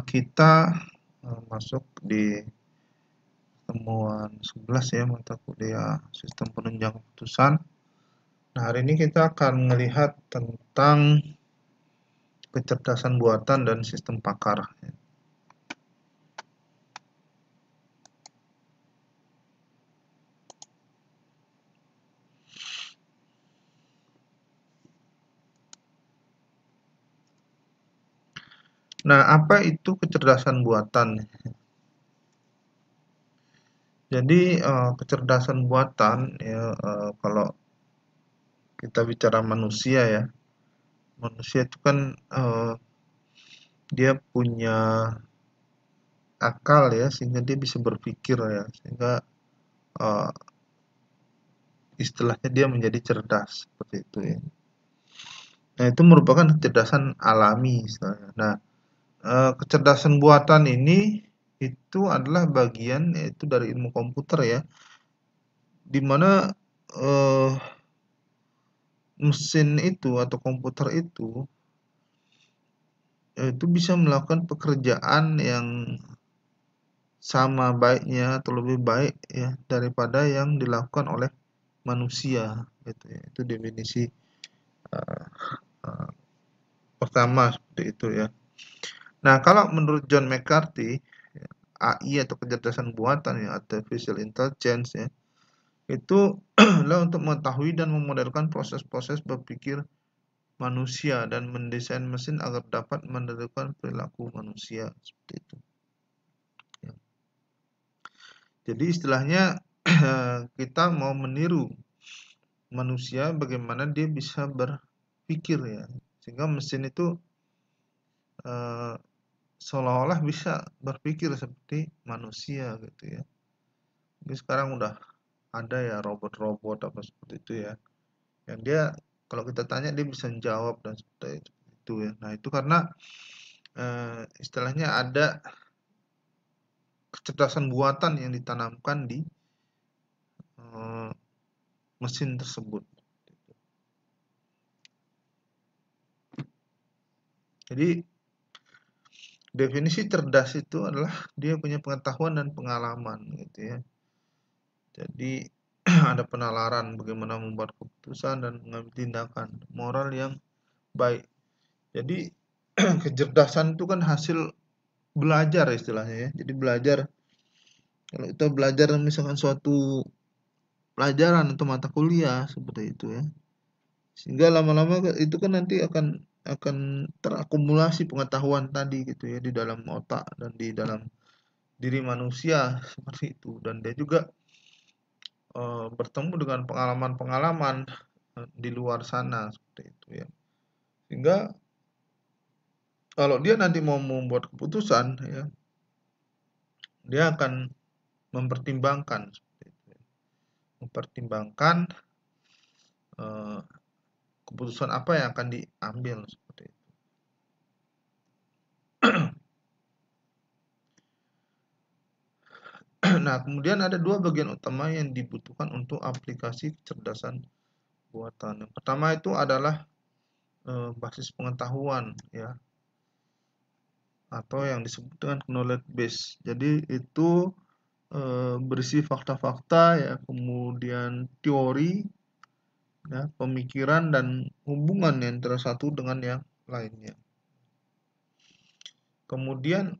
kita masuk di temuan 11 ya, mata kuliah sistem penunjang keputusan. Nah, hari ini kita akan melihat tentang kecerdasan buatan dan sistem pakar. Nah, apa itu kecerdasan buatan? Jadi kecerdasan buatan ya, kalau kita bicara manusia ya, manusia itu kan dia punya akal ya, sehingga dia bisa berpikir ya, sehingga uh, istilahnya dia menjadi cerdas seperti itu ya. Nah, itu merupakan kecerdasan alami istilahnya. Nah, kecerdasan buatan ini itu adalah bagian yaitu dari ilmu komputer ya, di mana mesin itu atau komputer itu bisa melakukan pekerjaan yang sama baiknya atau lebih baik ya daripada yang dilakukan oleh manusia gitu ya. Itu definisi uh, uh, pertama seperti itu ya. Nah, kalau menurut John McCarthy, AI atau kecerdasan buatan ya, artificial intelligence ya, itu adalah untuk mengetahui dan memodelkan proses-proses berpikir manusia dan mendesain mesin agar dapat menirukan perilaku manusia seperti itu. Ya. Jadi istilahnya kita mau meniru manusia bagaimana dia bisa berpikir ya, sehingga mesin itu seolah-olah bisa berpikir seperti manusia gitu ya. Jadi sekarang udah ada ya robot-robot apa seperti itu ya, yang dia kalau kita tanya dia bisa jawab dan seperti itu ya. Nah, itu karena istilahnya ada kecerdasan buatan yang ditanamkan di mesin tersebut. Jadi definisi cerdas itu adalah dia punya pengetahuan dan pengalaman gitu ya. Jadi ada penalaran bagaimana membuat keputusan dan mengambil tindakan moral yang baik. Jadi kecerdasan itu kan hasil belajar istilahnya ya. Jadi belajar, kalau kita belajar misalkan suatu pelajaran atau mata kuliah seperti itu ya, sehingga lama-lama itu kan nanti akan terakumulasi pengetahuan tadi gitu ya di dalam otak dan di dalam diri manusia seperti itu, dan dia juga bertemu dengan pengalaman-pengalaman di luar sana seperti itu ya, sehingga kalau dia nanti mau membuat keputusan ya, dia akan mempertimbangkan seperti itu ya. Mempertimbangkan keputusan apa yang akan diambil seperti itu. Nah, kemudian ada dua bagian utama yang dibutuhkan untuk aplikasi kecerdasan buatan. Yang pertama itu adalah basis pengetahuan ya, atau yang disebut dengan knowledge base. Jadi itu berisi fakta-fakta ya, kemudian teori ya, pemikiran dan hubungan yang antara satu dengan yang lainnya. Kemudian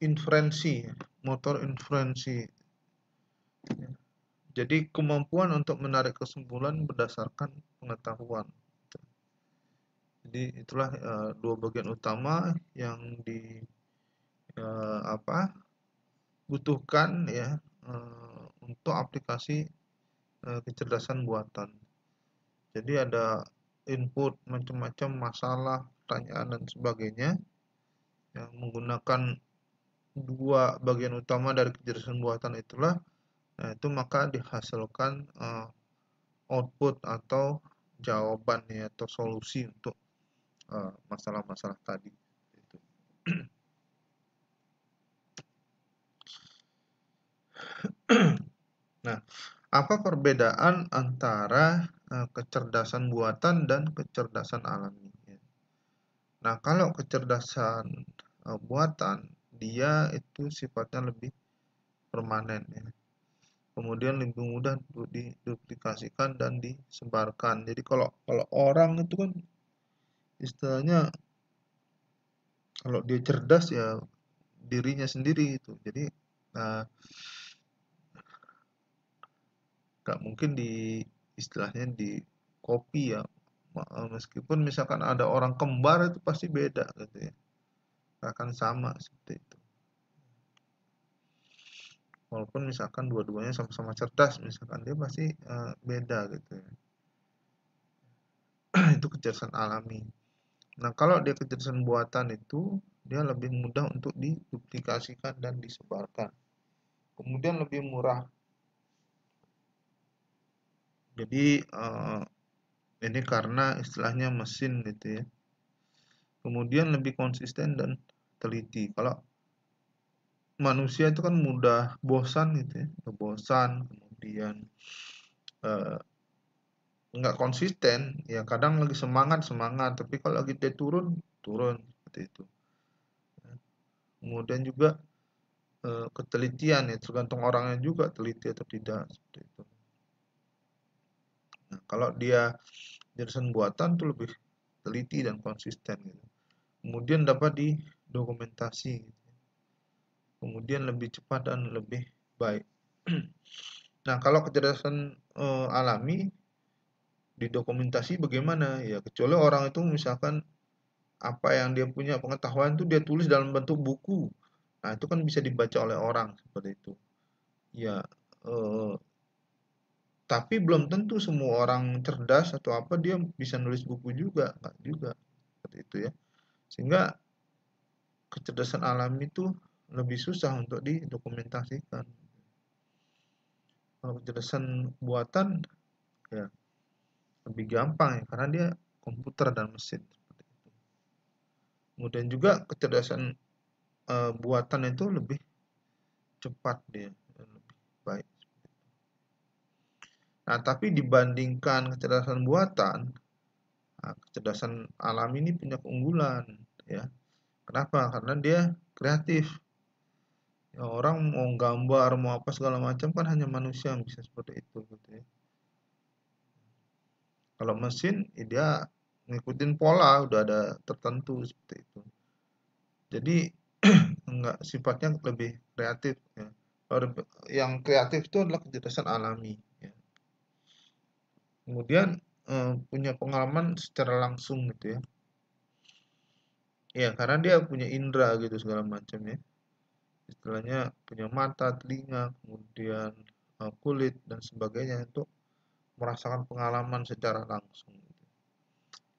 inferensi, motor inferensi. Jadi kemampuan untuk menarik kesimpulan berdasarkan pengetahuan. Jadi itulah dua bagian utama yang butuhkan ya untuk aplikasi kecerdasan buatan. Jadi ada input macam-macam masalah, pertanyaan dan sebagainya yang menggunakan dua bagian utama dari kecerdasan buatan itulah, nah itu maka dihasilkan output atau jawaban ya, atau solusi untuk masalah-masalah tadi. Nah, apa perbedaan antara kecerdasan buatan dan kecerdasan alami? Nah, kalau kecerdasan buatan, dia itu sifatnya lebih permanen ya. Kemudian lebih mudah untuk diduplikasikan dan disebarkan. Jadi kalau kalau orang itu kan istilahnya kalau dia cerdas ya dirinya sendiri itu. Jadi nggak mungkin istilahnya di copy ya. Meskipun misalkan ada orang kembar itu pasti beda gitu ya. Akan sama seperti itu. Walaupun misalkan dua-duanya sama-sama cerdas, misalkan dia pasti beda gitu ya. Itu kecerdasan alami. Nah, kalau dia kecerdasan buatan itu dia lebih mudah untuk diduplikasikan dan disebarkan. Kemudian lebih murah. Jadi ini karena istilahnya mesin gitu ya. Kemudian lebih konsisten dan teliti. Kalau manusia itu kan mudah bosan gitu ya, bosan, kemudian nggak konsisten, ya kadang lagi semangat, tapi kalau lagi dia turun, seperti itu. Kemudian juga ketelitian ya, tergantung orangnya juga teliti atau tidak, seperti itu. Nah, kalau dia jurusan buatan tuh lebih teliti dan konsisten gitu. Kemudian dapat didokumentasi gitu. Kemudian lebih cepat dan lebih baik. Nah, kalau kecerdasan alami didokumentasi bagaimana? Ya, kecuali orang itu misalkan apa yang dia punya pengetahuan itu dia tulis dalam bentuk buku. Nah, itu kan bisa dibaca oleh orang seperti itu. Ya, tapi belum tentu semua orang cerdas atau apa dia bisa nulis buku juga, enggak juga. Seperti itu ya. Sehingga kecerdasan alami itu lebih susah untuk didokumentasikan. Kalau kecerdasan buatan ya lebih gampang ya karena dia komputer dan mesin. Kemudian juga kecerdasan buatan itu lebih cepat dia dan lebih baik. Nah, tapi dibandingkan kecerdasan buatan, nah, kecerdasan alam ini punya keunggulan ya. Kenapa? Karena dia kreatif. Ya, orang mau gambar, mau apa segala macam kan hanya manusia yang bisa seperti itu gitu ya. Kalau mesin, ya dia ngikutin pola, udah ada tertentu seperti itu. Jadi enggak sifatnya lebih kreatif ya. Yang kreatif itu adalah kecerdasan alami ya. Kemudian punya pengalaman secara langsung gitu ya. Ya, karena dia punya indera gitu segala macam ya. Istilahnya punya mata, telinga, kemudian kulit dan sebagainya untuk merasakan pengalaman secara langsung.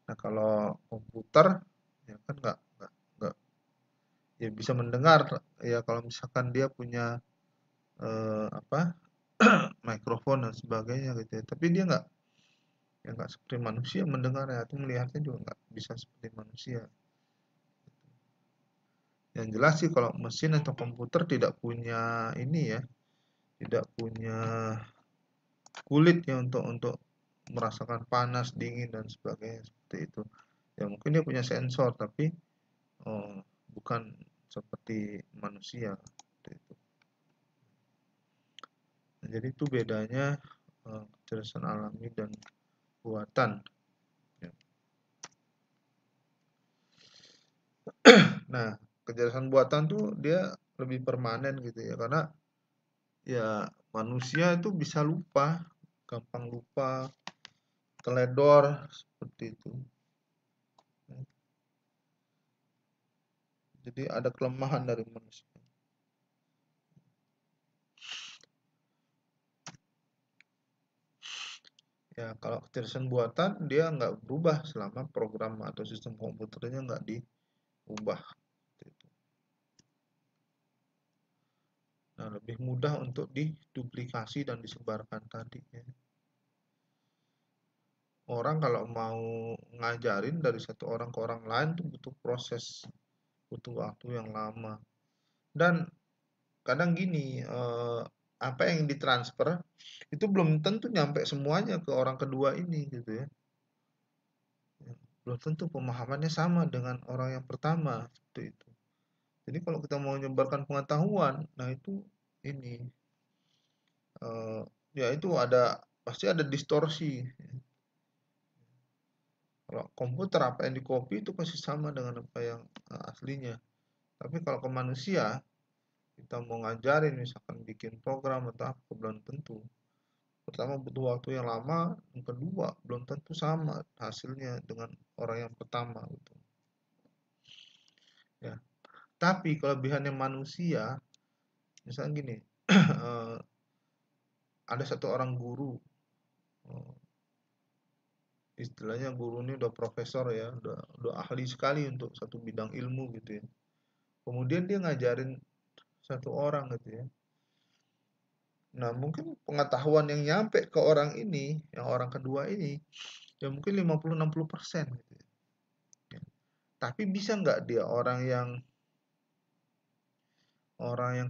Nah, kalau komputer ya kan nggak ya bisa mendengar ya kalau misalkan dia punya apa mikrofon dan sebagainya gitu ya. Tapi dia nggak seperti manusia mendengarnya atau melihatnya juga nggak bisa seperti manusia. Yang jelas sih kalau mesin atau komputer tidak punya ini ya, tidak punya kulit ya untuk merasakan panas, dingin dan sebagainya seperti itu. Ya mungkin dia punya sensor tapi oh, bukan seperti manusia seperti itu. Nah, jadi itu bedanya kecerdasan alami dan buatan. Ya. Nah, kecerdasan buatan tuh dia lebih permanen gitu ya karena ya manusia itu bisa lupa, gampang lupa, teledor seperti itu. Jadi ada kelemahan dari manusia. Ya, kalau kecerdasan buatan dia nggak berubah selama program atau sistem komputernya nggak diubah. Nah, lebih mudah untuk diduplikasi dan disebarkan tadi ya. Orang kalau mau ngajarin dari satu orang ke orang lain tuh butuh proses, butuh waktu yang lama. Dan kadang gini, apa yang ditransfer itu belum tentu nyampe semuanya ke orang kedua ini gitu ya. Belum tentu pemahamannya sama dengan orang yang pertama seperti itu. Jadi kalau kita mau menyebarkan pengetahuan, nah itu ini ya itu pasti ada distorsi. Kalau komputer apa yang di-copy itu pasti sama dengan apa yang aslinya. Tapi kalau ke manusia, kita mau ngajarin misalkan bikin program atau apa, belum tentu. Pertama butuh waktu yang lama, yang kedua belum tentu sama hasilnya dengan orang yang pertama gitu. Ya. Tapi kelebihannya manusia, misalnya gini, ada satu orang guru, eh, istilahnya guru ini udah profesor ya, udah ahli sekali untuk satu bidang ilmu gitu ya. Kemudian dia ngajarin satu orang gitu ya. Nah, mungkin pengetahuan yang nyampe ke orang ini, yang orang kedua ini, ya mungkin 50-60% gitu ya. Ya. Tapi bisa nggak dia orang yang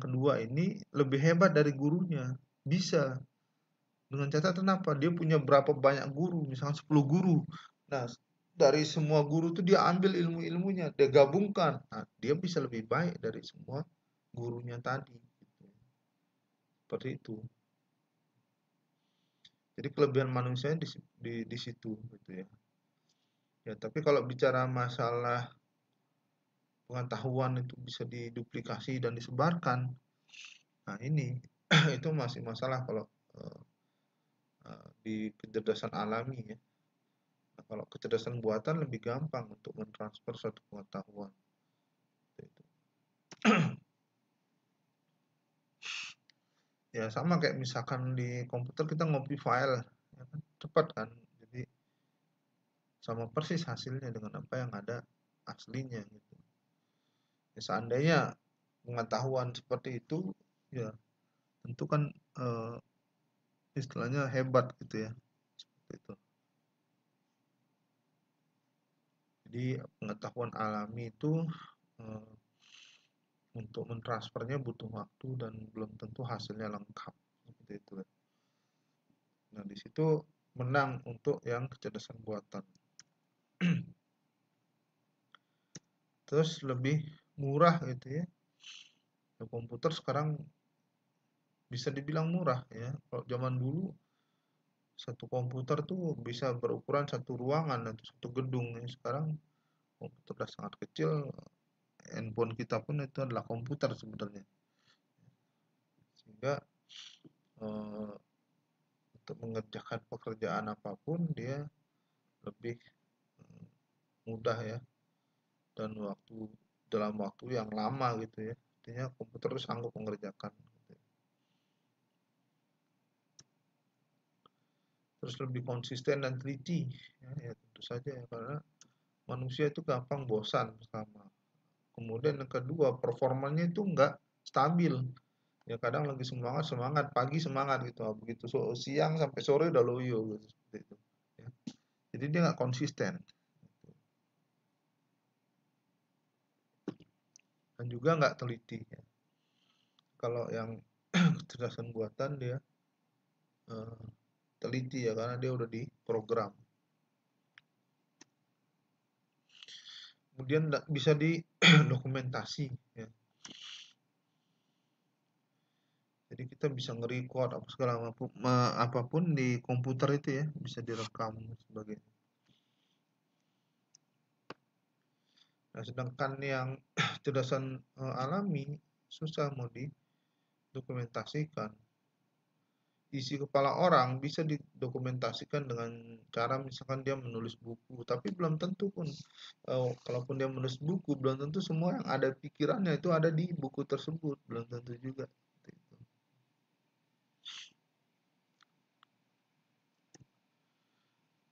kedua ini lebih hebat dari gurunya? Bisa. Dengan catatan apa? Dia punya berapa banyak guru, misalnya 10 guru. Nah, dari semua guru itu dia ambil ilmu-ilmunya, dia gabungkan. Nah, dia bisa lebih baik dari semua gurunya tadi. Gitu. Seperti itu. Jadi kelebihan manusia di situ gitu ya. Ya, tapi kalau bicara masalah pengetahuan itu bisa diduplikasi dan disebarkan, nah ini itu masih masalah kalau eh, di kecerdasan alami ya. Nah, kalau kecerdasan buatan lebih gampang untuk mentransfer suatu pengetahuan. Gitu. Ya sama kayak misalkan di komputer kita ngopi file, ya kan? Cepat kan. Jadi sama persis hasilnya dengan apa yang ada aslinya gitu. Ya, seandainya pengetahuan seperti itu, ya tentu kan istilahnya hebat gitu ya. Seperti itu. Jadi pengetahuan alami itu eh, untuk mentransfernya butuh waktu dan belum tentu hasilnya lengkap. Seperti itu. Nah, di situ menang untuk yang kecerdasan buatan. Terus lebih murah gitu ya. Komputer sekarang bisa dibilang murah ya. Kalau zaman dulu satu komputer tuh bisa berukuran satu ruangan atau satu gedung ya. Sekarang komputer sudah sangat kecil. Handphone kita pun itu adalah komputer sebenarnya. Sehingga eh, untuk mengerjakan pekerjaan apapun dia lebih eh, mudah ya dan dalam waktu yang lama gitu ya. Artinya komputer itu sanggup mengerjakan. Gitu. Terus lebih konsisten dan teliti ya tentu saja ya karena manusia itu gampang bosan pertama. Kemudian yang kedua performanya itu enggak stabil. Ya kadang lagi semangat semangat pagi semangat gitu, begitu siang sampai sore udah loyo gitu seperti itu. Ya. Jadi dia nggak konsisten dan juga nggak teliti. Ya. Kalau yang kecerdasan buatan dia eh, teliti ya karena dia udah diprogram. Kemudian bisa didokumentasi ya. Jadi kita bisa nge-record apa segala apapun di komputer itu ya bisa direkam sebagai. Nah, sedangkan yang kecerdasan alami susah mau didokumentasikan. Isi kepala orang bisa didokumentasikan dengan cara misalkan dia menulis buku, tapi belum tentu pun kalaupun dia menulis buku belum tentu semua yang ada pikirannya itu ada di buku tersebut, belum tentu juga.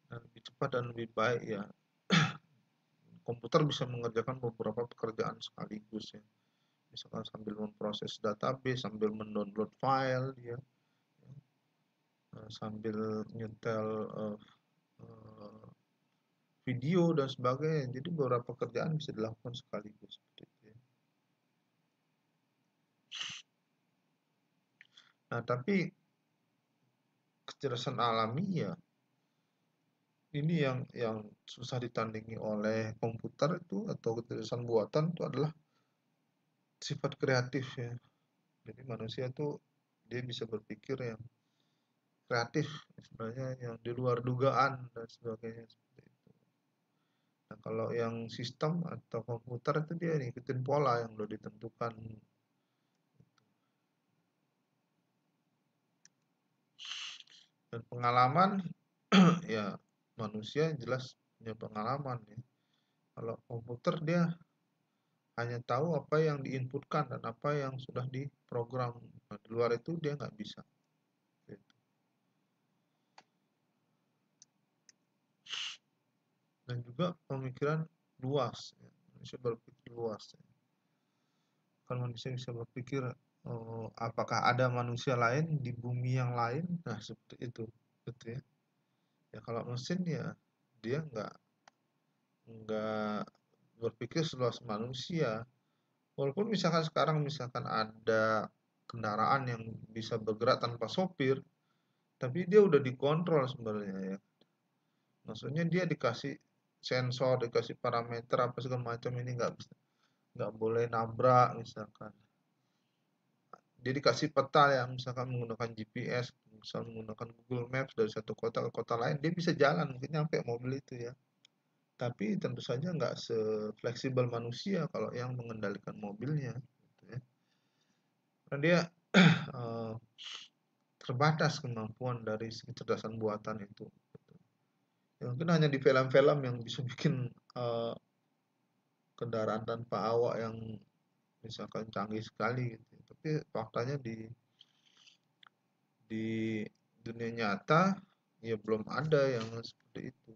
Dan lebih cepat dan lebih baik ya. Komputer bisa mengerjakan beberapa pekerjaan sekaligus ya. Misalkan sambil memproses database, sambil mendownload file ya, sambil nyetel uh, video dan sebagainya. Jadi beberapa pekerjaan bisa dilakukan sekaligus seperti itu ya. Nah, tapi kecerdasan alami ya ini yang susah ditandingi oleh komputer itu atau kecerdasan buatan itu adalah sifat kreatif ya. Jadi manusia tuh dia bisa berpikir yang kreatif sebenarnya yang di luar dugaan dan sebagainya seperti itu. Nah, kalau yang sistem atau komputer itu dia ngikutin pola yang udah ditentukan. Dan pengalaman ya manusia jelas punya pengalaman ya. Kalau komputer dia hanya tahu apa yang diinputkan dan apa yang sudah diprogram. Nah, di luar itu dia nggak bisa. Gitu. Dan juga pemikiran luas. Ya. Manusia berpikir luas. Ya. Kan manusia bisa berpikir apakah ada manusia lain di bumi yang lain? Nah seperti itu, gitu ya. Ya kalau mesin ya dia nggak berpikir seluas manusia. Walaupun misalkan sekarang misalkan ada kendaraan yang bisa bergerak tanpa sopir, tapi dia udah dikontrol sebenarnya ya. Maksudnya dia dikasih sensor, dikasih parameter apa segala macam ini nggak boleh nabrak misalkan. Dia dikasih peta ya, misalkan menggunakan GPS, misal menggunakan Google Maps dari satu kota ke kota lain, dia bisa jalan, mungkin nyampe mobil itu ya. Tapi tentu saja nggak se-fleksibel manusia kalau yang mengendalikan mobilnya. Gitu ya. Karena dia eh, terbatas kemampuan dari kecerdasan buatan itu. Gitu. Ya, mungkin hanya di film-film yang bisa bikin kendaraan tanpa awak yang misalkan canggih sekali gitu. Tapi faktanya di dunia nyata ya belum ada yang seperti itu.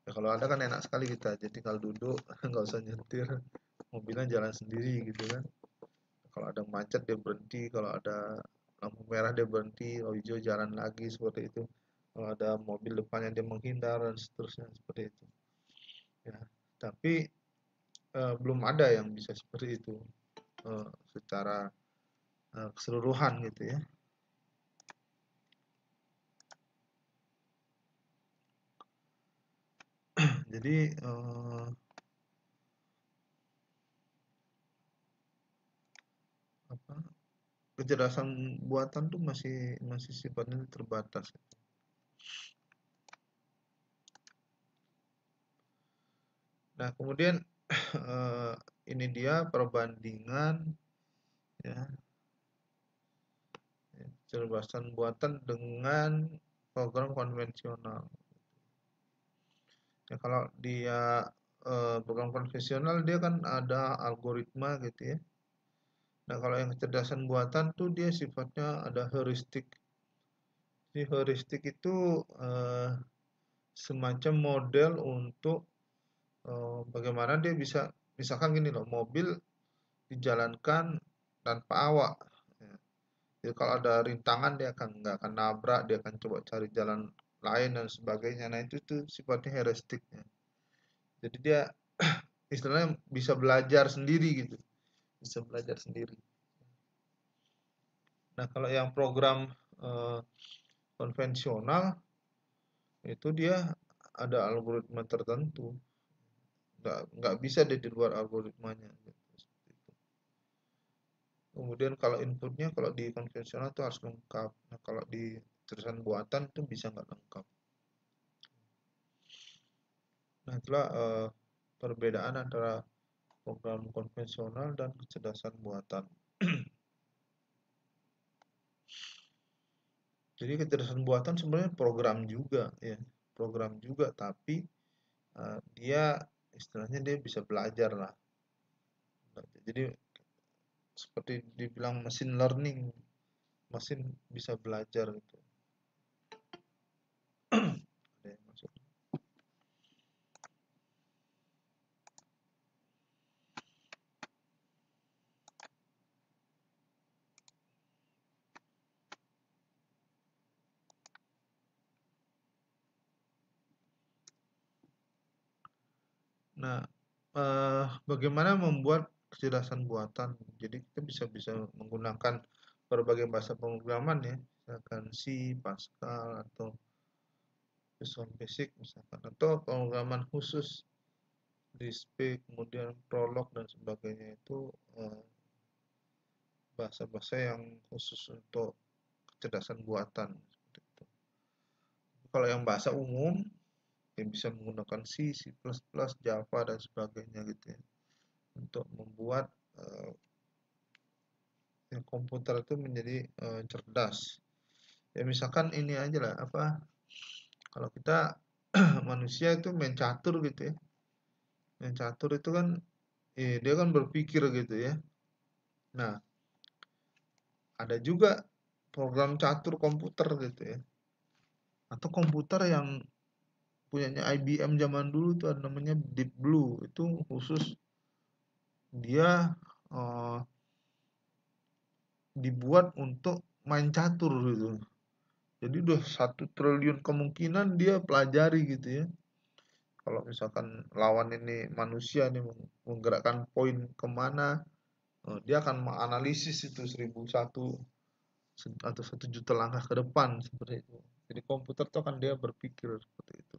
Ya kalau ada kan enak sekali kita, jadi tinggal duduk nggak usah nyetir, mobilnya jalan sendiri gitu kan. Kalau ada macet dia berhenti, kalau ada lampu merah dia berhenti, kalau hijau jalan lagi seperti itu. Kalau ada mobil depannya dia menghindar dan seterusnya seperti itu. Ya, tapi belum ada yang bisa seperti itu secara keseluruhan gitu ya. Jadi apa kecerdasan buatan tuh masih masih sifatnya terbatas. Nah, kemudian ini dia perbandingan ya kecerdasan buatan dengan program konvensional. Ya kalau dia program konvensional dia kan ada algoritma gitu ya. Nah, kalau yang kecerdasan buatan tuh dia sifatnya ada heuristik. Jadi heuristik itu semacam model untuk bagaimana dia bisa misalkan gini loh, mobil dijalankan tanpa awak. Ya. Jadi kalau ada rintangan dia akan nggak akan nabrak, dia akan coba cari jalan lain dan sebagainya. Nah itu tuh sifatnya heuristiknya. Jadi dia istilahnya bisa belajar sendiri gitu, bisa belajar sendiri. Nah kalau yang program eh, konvensional itu dia ada algoritma tertentu, nggak bisa dia di luar algoritmanya. Gitu. Kemudian kalau inputnya kalau di konvensional itu harus lengkap. Nah kalau di kecerdasan buatan itu bisa nggak lengkap. Nah itulah perbedaan antara program konvensional dan kecerdasan buatan. Jadi kecerdasan buatan sebenarnya program juga ya, program juga tapi dia istilahnya dia bisa belajar lah. Jadi seperti dibilang mesin learning, mesin bisa belajar gitu. Ada yang masuk. Nah, bagaimana membuat kecerdasan buatan? Jadi kita bisa bisa menggunakan berbagai bahasa pemrograman ya, misalkan C, Pascal atau Visual Basic misalkan atau pemrograman khusus Lisp, kemudian Prolog dan sebagainya itu bahasa-bahasa yang khusus untuk kecerdasan buatan seperti itu. Kalau yang bahasa umum yang bisa menggunakan C, C++, Java dan sebagainya gitu ya untuk membuat komputer itu menjadi cerdas. Ya misalkan ini aja lah apa kalau kita manusia itu main catur gitu ya. Main catur itu kan dia kan berpikir gitu ya. Nah, ada juga program catur komputer gitu ya. Atau komputer yang punyanya IBM zaman dulu itu ada namanya Deep Blue. Itu khusus dia dibuat untuk main catur gitu. Jadi udah 1 triliun kemungkinan dia pelajari gitu ya. Kalau misalkan lawan ini manusia nih menggerakkan poin kemana, dia akan menganalisis itu 1001 atau 1 juta langkah ke depan seperti itu. Jadi komputer tuh akan dia berpikir seperti itu.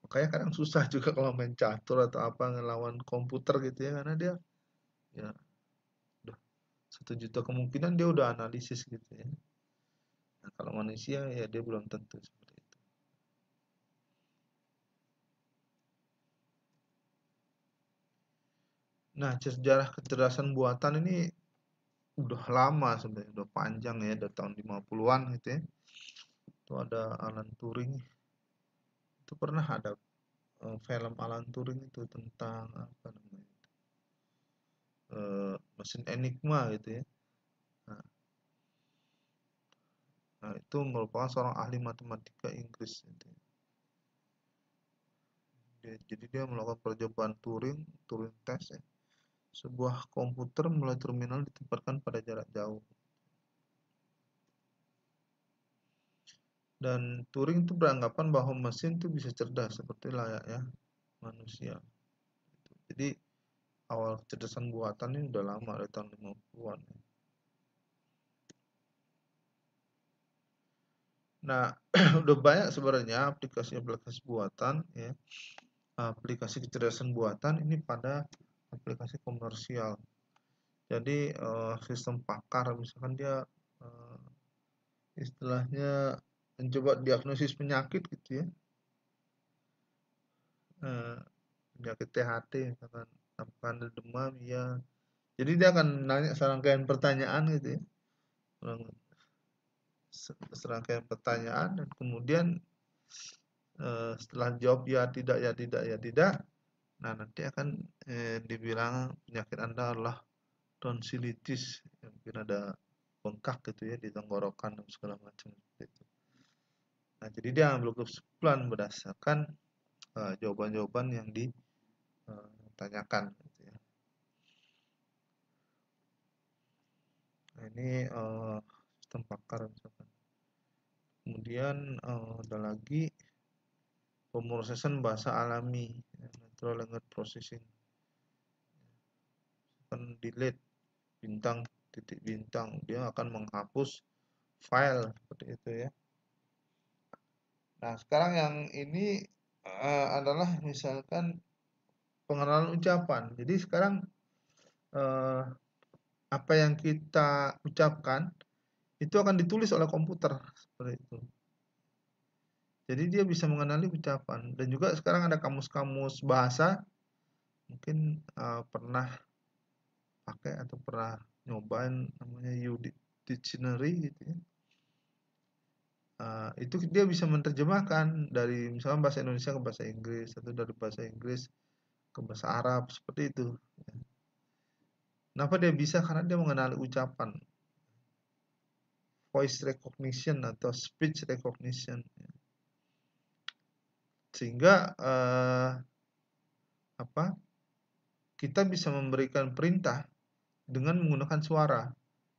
Makanya kadang susah juga kalau main catur atau apa ngelawan komputer gitu ya karena dia ya udah 1 juta kemungkinan dia udah analisis gitu ya. Nah, kalau manusia ya dia belum tentu seperti itu. Nah, sejarah kecerdasan buatan ini udah lama sebenarnya, udah panjang ya, dari tahun 50-an gitu ya. Itu ada Alan Turing, itu pernah ada film Alan Turing itu tentang apa namanya, mesin Enigma gitu ya. Nah, itu merupakan seorang ahli matematika Inggris gitu ya. Jadi dia melakukan percobaan Turing test ya. Sebuah komputer mulai terminal ditempatkan pada jarak jauh. Dan Turing itu beranggapan bahwa mesin itu bisa cerdas seperti layaknya manusia. Jadi awal kecerdasan buatan ini udah lama dari tahun 50-an. Nah, udah banyak sebenarnya aplikasi-aplikasi buatan ya. Aplikasi kecerdasan buatan ini pada aplikasi komersial. Jadi sistem pakar misalkan dia istilahnya mencoba diagnosis penyakit gitu ya. Penyakit THT misalkan apakah Anda demam ya. Jadi dia akan nanya serangkaian pertanyaan gitu ya. Serangkaian pertanyaan dan kemudian setelah jawab ya tidak ya tidak ya tidak, nah nanti akan dibilang penyakit Anda adalah tonsilitis, mungkin ada bengkak gitu ya di tenggorokan dan segala macam gitu. Nah jadi dia ambil kesimpulan berdasarkan jawaban-jawaban yang ditanyakan gitu ya. Nah ini sistem pakar misalkan. Kemudian ada lagi pemrosesan bahasa alami, natural language processing. Kan delete bintang titik bintang, dia akan menghapus file seperti itu ya. Nah sekarang yang ini adalah misalkan pengenalan ucapan. Jadi sekarang apa yang kita ucapkan itu akan ditulis oleh komputer seperti itu. Jadi dia bisa mengenali ucapan dan juga sekarang ada kamus-kamus bahasa, mungkin pernah pakai atau pernah nyobain namanya Dictionary gitu ya. Itu dia bisa menerjemahkan dari misalnya bahasa Indonesia ke bahasa Inggris atau dari bahasa Inggris ke bahasa Arab seperti itu. Kenapa dia bisa? Karena dia mengenali ucapan, voice recognition atau speech recognition, sehingga kita bisa memberikan perintah dengan menggunakan suara.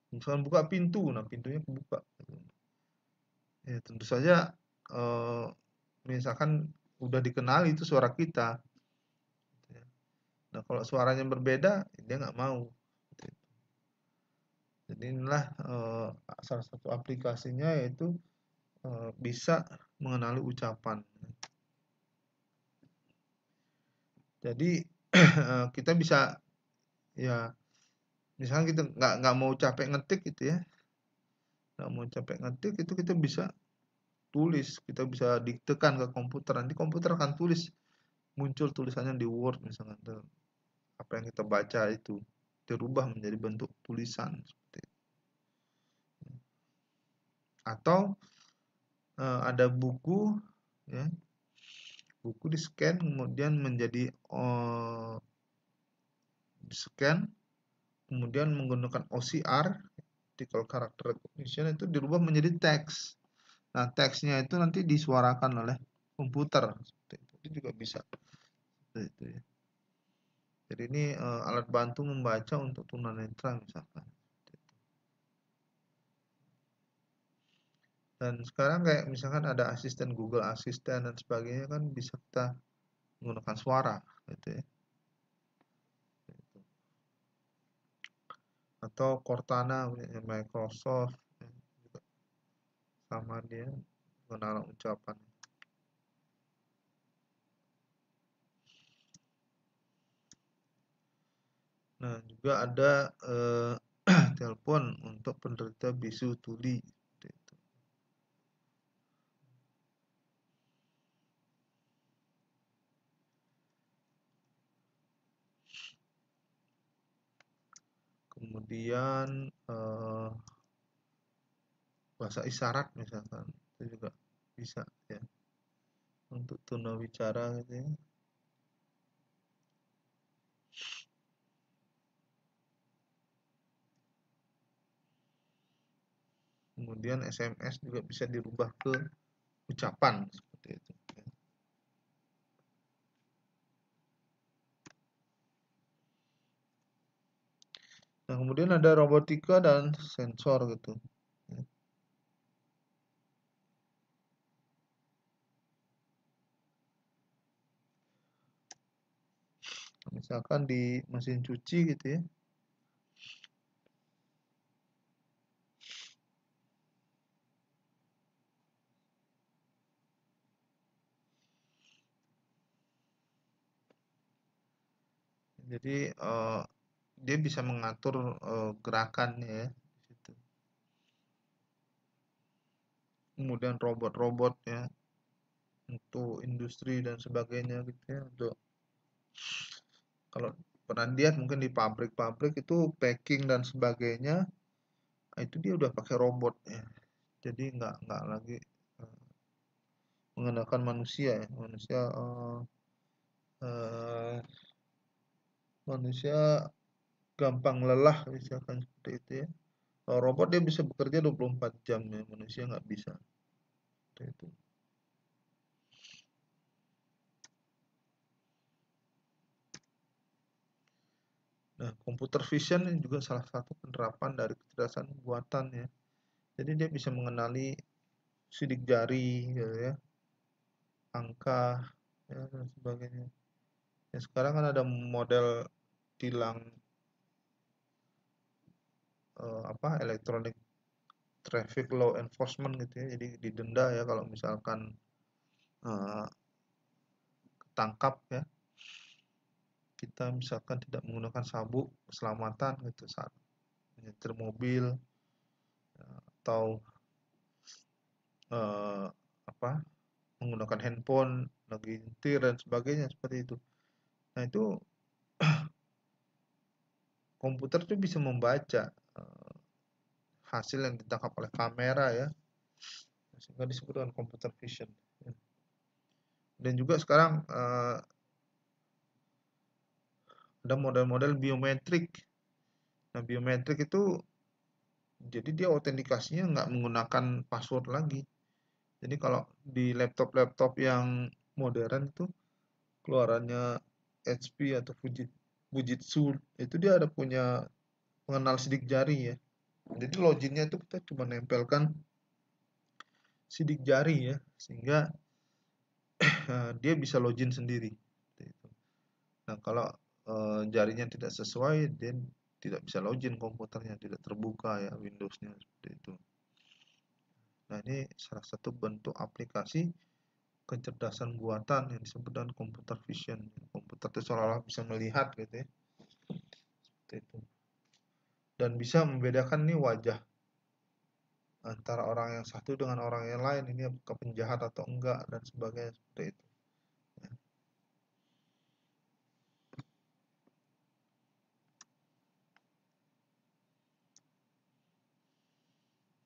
Misalkan buka pintu, nah pintunya kebuka. Ya, tentu saja misalkan udah dikenal itu suara kita. Nah, kalau suaranya berbeda, dia nggak mau. Jadi inilah salah satu aplikasinya yaitu bisa mengenali ucapan. Jadi kita bisa ya Misalnya kita nggak mau capek ngetik gitu ya, nggak mau capek ngetik itu kita bisa tulis, kita bisa diktekan ke komputer, nanti komputer akan tulis, muncul tulisannya di Word misalkan, apa yang kita baca itu dirubah menjadi bentuk tulisan seperti itu. Atau ada buku ya, buku di scan kemudian menjadi scan kemudian menggunakan OCR, optical character recognition, itu dirubah menjadi teks. Nah, teksnya itu nanti disuarakan oleh komputer seperti itu. Itu juga bisa seperti itu ya. Jadi ini alat bantu membaca untuk tunanetra misalkan. Dan sekarang kayak misalkan ada asisten Google Assistant dan sebagainya kan bisa kita menggunakan suara gitu ya. Atau Cortana punya Microsoft ya, juga sama dia mengenal ucapan. Nah, juga ada telepon untuk penderita bisu tuli seperti itu. Kemudian bahasa isyarat misalkan itu juga bisa ya untuk tunawicara gitu ya. Kemudian SMS juga bisa dirubah ke ucapan seperti itu. Nah, kemudian ada robotika dan sensor gitu. Misalkan di mesin cuci gitu ya. Jadi dia bisa mengatur gerakannya ya di situ. Kemudian robot-robot ya untuk industri dan sebagainya gitu ya. Untuk kalau pernah lihat mungkin di pabrik-pabrik itu packing dan sebagainya, itu dia udah pakai robot ya. Jadi nggak lagi eh, mengandalkan manusia ya. Eh, manusia gampang lelah misalkan seperti itu ya. Kalau robot dia bisa bekerja 24 jam ya, manusia nggak bisa. Seperti itu. Nah, computer vision ini juga salah satu penerapan dari kecerdasan buatan ya. Jadi dia bisa mengenali sidik jari gitu ya, angka ya, dan sebagainya. Ya, sekarang kan ada model tilang apa electronic traffic law enforcement gitu ya. Jadi didenda ya kalau misalkan eh, ketangkap ya. Kita misalkan tidak menggunakan sabuk keselamatan gitu saat menyetir mobil atau eh, apa menggunakan handphone lagi nyetir dan sebagainya seperti itu. Nah, itu komputer tuh bisa membaca hasil yang ditangkap oleh kamera ya, sehingga disebut dengan computer vision. Dan juga sekarang ada model-model biometrik. Nah, biometrik itu jadi dia autentikasinya nggak menggunakan password lagi. Jadi kalau di laptop-laptop yang modern itu keluarannya HP atau Fujitsu itu dia ada punya pengenal sidik jari ya. Jadi loginnya itu kita cuma nempelkan sidik jari ya, sehingga dia bisa login sendiri. Nah, kalau jarinya tidak sesuai, dia tidak bisa login komputernya, tidak terbuka ya Windows-nya seperti itu. Nah, ini salah satu bentuk aplikasi kecerdasan buatan yang disebut dengan computer vision. Komputer itu seolah-olah bisa melihat gitu ya. Seperti itu. dan bisa membedakan nih wajah antara orang yang satu dengan orang yang lain, ini apakah penjahat atau enggak dan sebagainya seperti itu.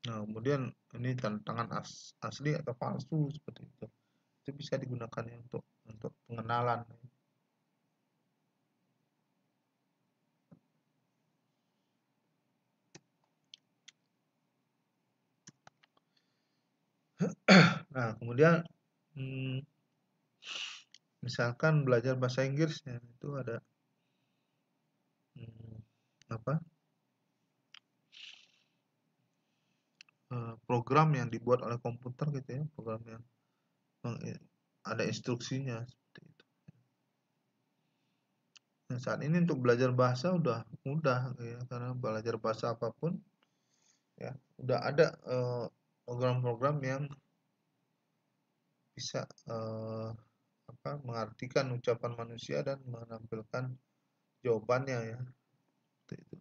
Nah, kemudian ini tantangan asli atau palsu seperti itu. Itu bisa digunakan untuk pengenalan. Nah, kemudian misalkan belajar bahasa Inggris ya, itu ada apa program yang dibuat oleh komputer gitu ya, program yang ada instruksinya seperti itu. Nah, saat ini untuk belajar bahasa udah mudah ya, karena belajar bahasa apapun ya udah ada program-program yang bisa mengartikan ucapan manusia dan menampilkan jawabannya ya. Seperti itu.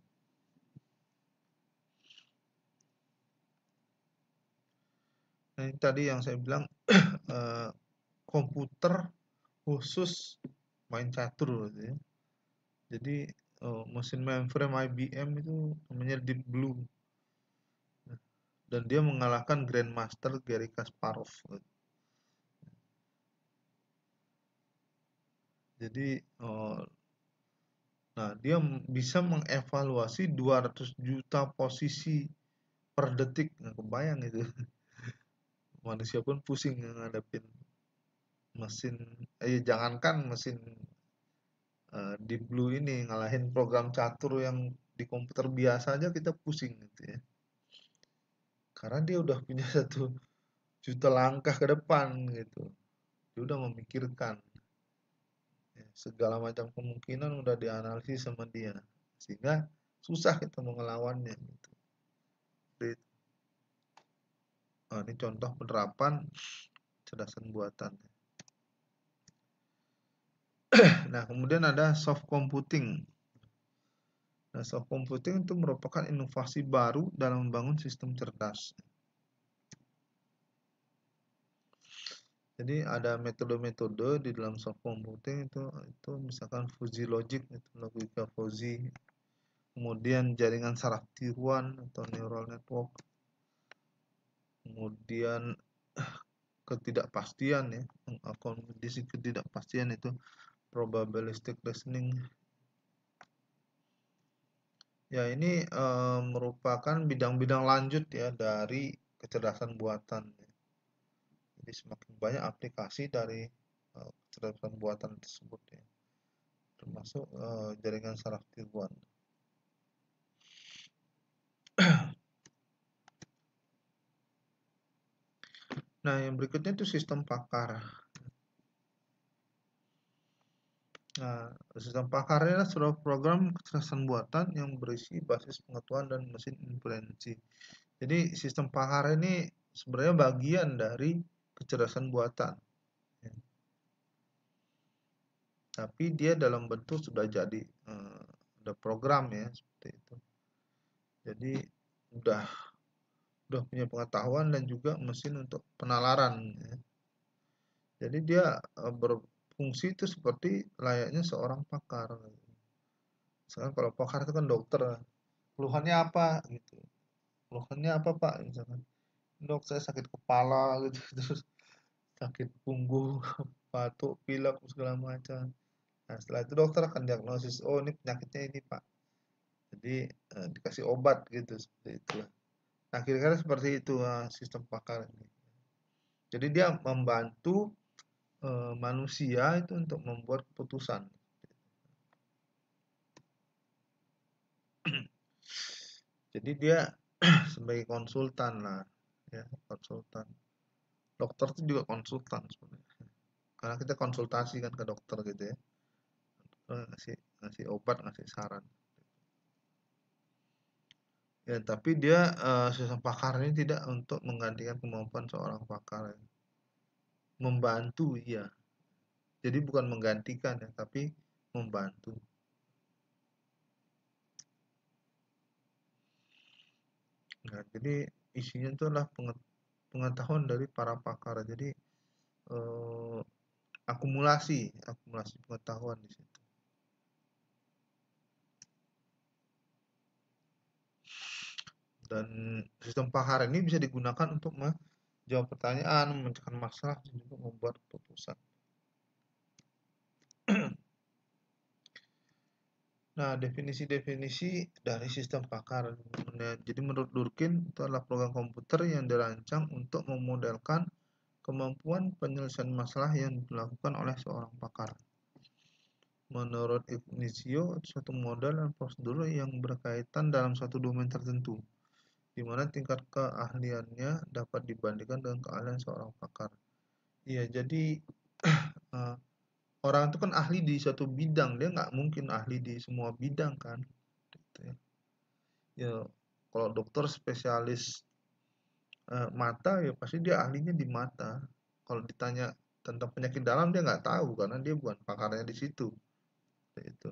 Nah, ini tadi yang saya bilang komputer khusus main catur gitu ya. Jadi mesin mainframe IBM itu namanya Deep Blue dan dia mengalahkan Grandmaster Garry Kasparov. Jadi nah dia bisa mengevaluasi 200 juta posisi per detik. Nah, kebayang itu. Manusia pun pusing ngadepin mesin jangankan mesin Deep Blue ini ngalahin program catur yang di komputer biasa aja kita pusing gitu ya. Karena dia udah punya 1 juta langkah ke depan gitu. Dia udah memikirkan ya, segala macam kemungkinan udah dianalisis sama dia. Sehingga susah kita mau ngelawannya gitu. Nah, ini contoh penerapan kecerdasan buatan. Nah, kemudian ada soft computing. Nah, soft computing itu merupakan inovasi baru dalam membangun sistem cerdas. Jadi ada metode-metode di dalam soft computing itu misalkan fuzzy logic, itu logika fuzzy, kemudian jaringan saraf tiruan atau neural network, kemudian ketidakpastian ya, kondisi ketidakpastian itu probabilistic reasoning. Ya, ini merupakan bidang-bidang lanjut ya dari kecerdasan buatan. Jadi semakin banyak aplikasi dari kecerdasan buatan tersebut ya, termasuk jaringan saraf tiruan. Nah, yang berikutnya itu sistem pakar. Nah, sistem pakar ini adalah sebuah program kecerdasan buatan yang berisi basis pengetahuan dan mesin inferensi. Jadi sistem pakar ini sebenarnya bagian dari kecerdasan buatan. Ya. Tapi dia dalam bentuk sudah jadi ada program ya seperti itu. Jadi udah punya pengetahuan dan juga mesin untuk penalaran ya. Jadi dia berfungsi itu seperti layaknya seorang pakar. Misalkan kalau pakar itu kan dokter, keluhannya apa gitu. Keluhannya apa Pak? Misalkan, dok saya sakit kepala gitu, terus sakit punggung, batuk, pilek segala macam. Nah, setelah itu dokter akan diagnosis, oh ini penyakitnya ini Pak. Jadi dikasih obat gitu seperti itu. Nah, kira-kira seperti itu sistem pakar ini. Jadi dia membantu manusia itu untuk membuat keputusan. Jadi dia sebagai konsultan lah, ya konsultan. Dokter itu juga konsultan sebenarnya. Karena kita konsultasi kan ke dokter gitu ya, ngasih obat, ngasih saran. Ya, tapi dia sistem pakar ini tidak untuk menggantikan kemampuan seorang pakar, ya. Membantu, iya. Jadi bukan menggantikan ya, tapi membantu. Nah, jadi isinya itu adalah pengetahuan dari para pakar. Jadi eh, akumulasi akumulasi pengetahuan di situ. Dan sistem pakar ini bisa digunakan untuk menjawab pertanyaan, memecahkan masalah, dan juga membuat keputusan. Nah, definisi-definisi dari sistem pakar. Nah, jadi menurut Durkheim itu adalah program komputer yang dirancang untuk memodelkan kemampuan penyelesaian masalah yang dilakukan oleh seorang pakar. Menurut Ignacio, suatu model dan prosedur yang berkaitan dalam suatu domain tertentu, di mana tingkat keahliannya dapat dibandingkan dengan keahlian seorang pakar. Iya, jadi eh, orang itu kan ahli di suatu bidang, dia nggak mungkin ahli di semua bidang kan, gitu ya. Ya, kalau dokter spesialis mata, ya pasti dia ahlinya di mata. Kalau ditanya tentang penyakit dalam dia nggak tahu karena dia bukan pakarnya di situ. Itu.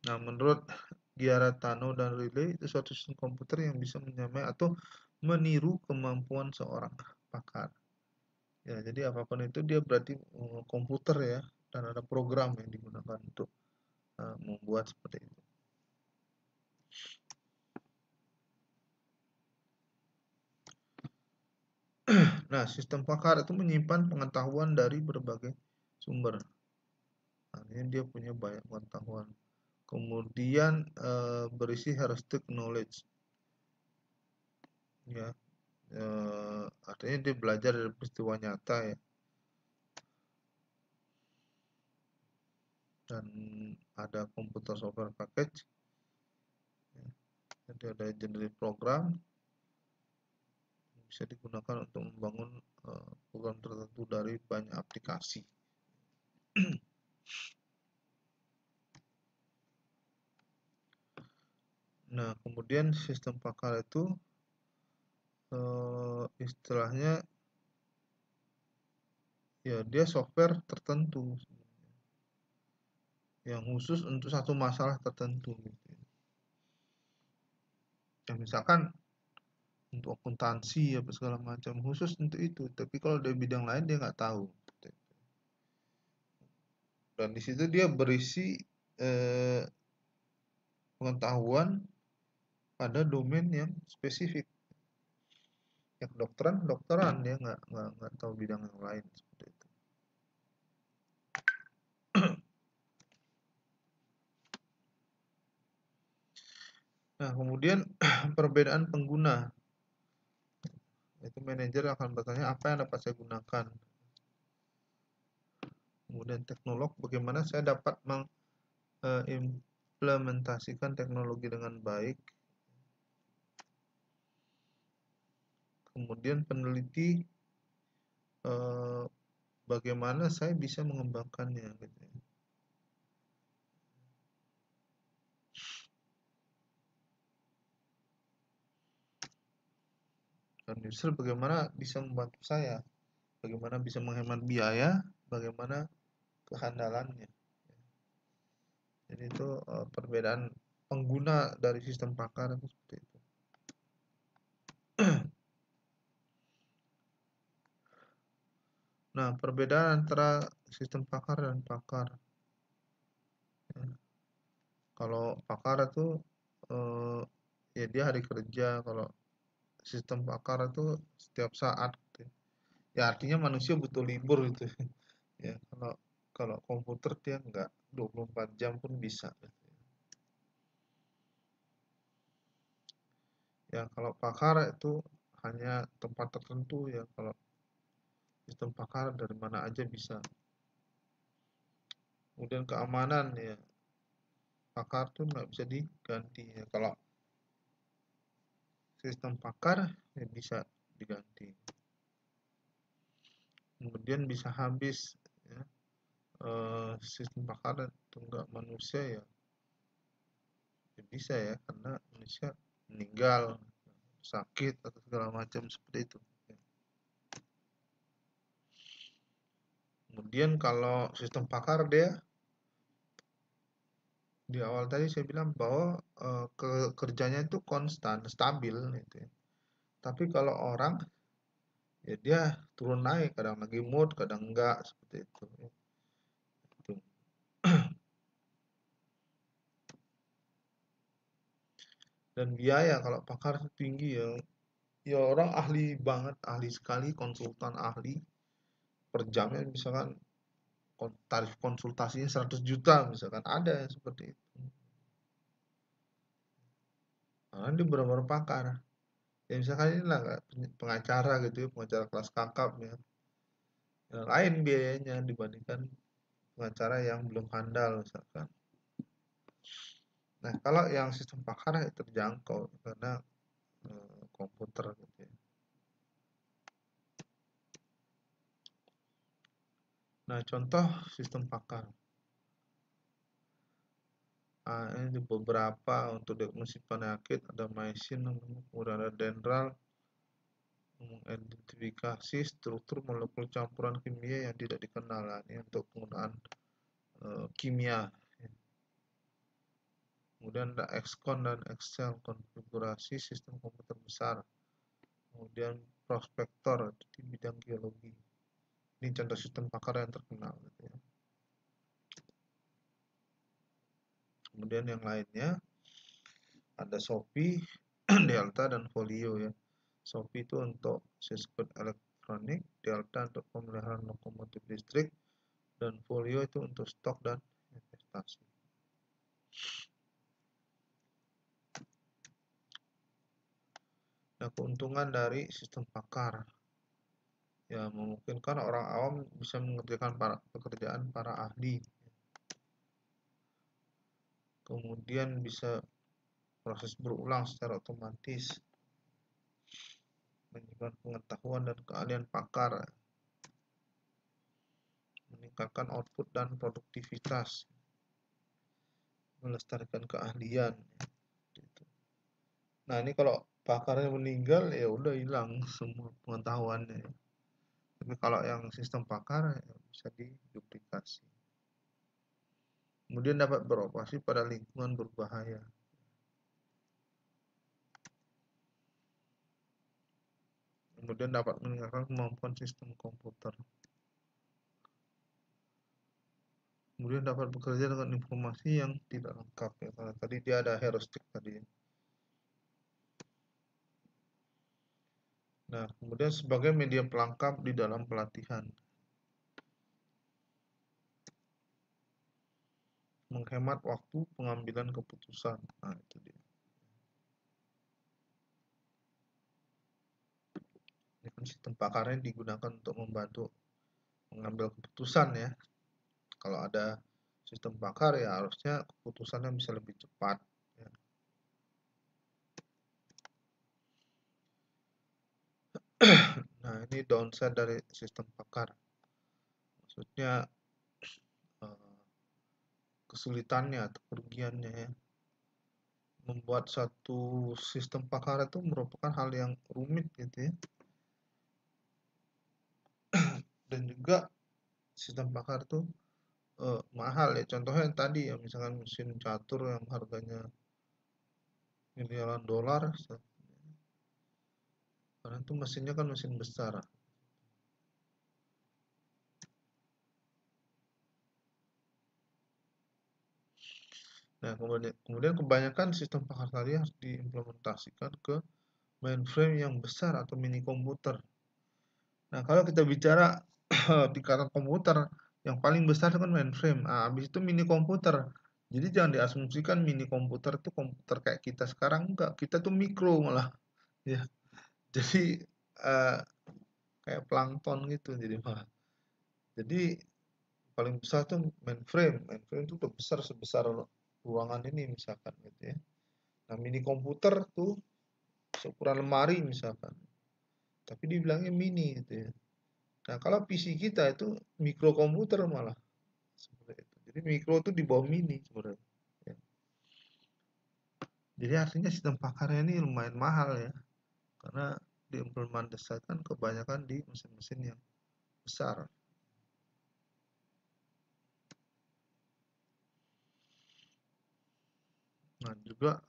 Nah, menurut Giarratano dan Riley, itu suatu sistem komputer yang bisa menyamai atau meniru kemampuan seorang pakar. Ya, jadi apapun itu dia berarti komputer ya, dan ada program yang digunakan untuk membuat seperti itu. Nah, sistem pakar itu menyimpan pengetahuan dari berbagai sumber. Artinya dia punya banyak pengetahuan. Kemudian berisi heuristic knowledge. Ya, artinya dia belajar dari peristiwa nyata ya. Dan ada komputer software package. Ya. Jadi ada generate program yang bisa digunakan untuk membangun program tertentu dari banyak aplikasi. Nah, kemudian sistem pakar itu istilahnya ya dia software tertentu yang khusus untuk satu masalah tertentu gitu. Ya misalkan untuk akuntansi apa segala macam khusus untuk itu, tapi kalau dari bidang lain dia nggak tahu. Dan di situ dia berisi eh, pengetahuan pada domain yang spesifik. Ya kedokteran dia nggak tahu bidang yang lain seperti itu. Nah, kemudian perbedaan pengguna. Itu manajer akan bertanya apa yang dapat saya gunakan. Kemudian teknolog, bagaimana saya dapat mengimplementasikan teknologi dengan baik. Kemudian peneliti, bagaimana saya bisa mengembangkannya gitu ya. Dan user bagaimana bisa membantu saya, bagaimana bisa menghemat biaya, bagaimana kehandalannya. Jadi itu perbedaan pengguna dari sistem pakar itu seperti itu. Nah, perbedaan antara sistem pakar dan pakar. Ya. Kalau pakar itu ya dia hari kerja, kalau sistem pakar itu setiap saat. Gitu. Ya artinya manusia butuh libur itu. Ya kalau komputer dia enggak 24 jam pun bisa. Gitu. Ya kalau pakar itu hanya tempat tertentu ya. Kalau sistem pakar dari mana aja bisa. Kemudian keamanan ya, pakar tuh nggak bisa diganti ya. Kalau sistem pakar ya bisa diganti. Kemudian bisa habis ya. Sistem pakar itu enggak manusia ya, ya bisa ya karena manusia meninggal, sakit atau segala macam seperti itu. Kemudian kalau sistem pakar dia Di awal tadi saya bilang bahwa kerjanya itu konstan, stabil gitu ya. Tapi kalau orang ya dia turun naik, kadang lagi mood, kadang enggak seperti itu. Ya. Itu. Dan biaya kalau pakar tinggi ya, ya orang ahli banget, ahli sekali, konsultan ahli per jamnya misalkan tarif konsultasinya 100 juta misalkan ada yang seperti itu. Karena dia benar-benar pakar. Ya misalkan inilah pengacara gitu ya, pengacara kelas kakap ya. Ya, lain biayanya dibandingkan pengacara yang belum handal misalkan. Nah, kalau yang sistem pakar ya terjangkau karena komputer gitu ya. Nah, contoh sistem pakar. Nah, ini beberapa untuk diagnosis penyakit, ada MySyn, kemudian ada Dendral, mengidentifikasi struktur molekul campuran kimia yang tidak dikenal. Nah, ini untuk penggunaan kimia. Kemudian ada XCON dan Excel, konfigurasi sistem komputer besar. Kemudian prospektor di bidang geologi. Ini contoh sistem pakar yang terkenal. Gitu ya. Kemudian yang lainnya ada SOPI, Delta, dan Folio ya. SOPI itu untuk sirkuit elektronik, Delta untuk pemeliharaan lokomotif listrik, dan Folio itu untuk stok dan investasi. Nah, keuntungan dari sistem pakar ya memungkinkan orang awam bisa mengerjakan pekerjaan para ahli. Kemudian bisa proses berulang secara otomatis, menyimpan pengetahuan dan keahlian pakar, meningkatkan output dan produktivitas, melestarikan keahlian. Gitu. Nah ini kalau pakarnya meninggal ya udah hilang semua pengetahuannya. Tapi kalau yang sistem pakar ya bisa diduplikasi. Kemudian dapat beroperasi pada lingkungan berbahaya. Kemudian dapat meningkatkan kemampuan sistem komputer. Kemudian dapat bekerja dengan informasi yang tidak lengkap ya. Karena tadi dia ada heuristik tadi. Nah, kemudian sebagai media pelengkap di dalam pelatihan. Menghemat waktu pengambilan keputusan. Nah, itu dia. Ini kan sistem pakarnya digunakan untuk membantu mengambil keputusan ya. Kalau ada sistem pakar ya harusnya keputusannya bisa lebih cepat. Ya. Nah, ini downside dari sistem pakar. Maksudnya kesulitannya atau kerugiannya ya. Membuat satu sistem pakar itu merupakan hal yang rumit gitu ya. Dan juga sistem pakar itu mahal ya. Contohnya yang tadi ya, misalkan mesin catur yang harganya miliaran dolar, karena itu mesinnya kan mesin besar. Nah, kemudian kebanyakan sistem pakar tadi harus diimplementasikan ke mainframe yang besar atau mini komputer. Nah, kalau kita bicara tingkatan komputer, yang paling besar itu kan mainframe. Nah, habis itu mini komputer. Jadi jangan diasumsikan mini komputer itu komputer kayak kita sekarang, enggak. Kita tuh mikro malah. Ya. Jadi uh, kayak plankton gitu jadi malah. Jadi paling besar tuh mainframe. Mainframe itu udah besar sebesar ruangan ini misalkan gitu ya. Nah, mini komputer tuh seukuran lemari misalkan. Tapi dibilangnya mini gitu ya. Nah, kalau PC kita itu mikrokomputer malah seperti itu. Jadi mikro itu di bawah mini sebenarnya. Ya. Jadi artinya sistem pakarnya ini lumayan mahal ya, karena diimplementasikan kebanyakan di mesin-mesin yang besar. Nah, juga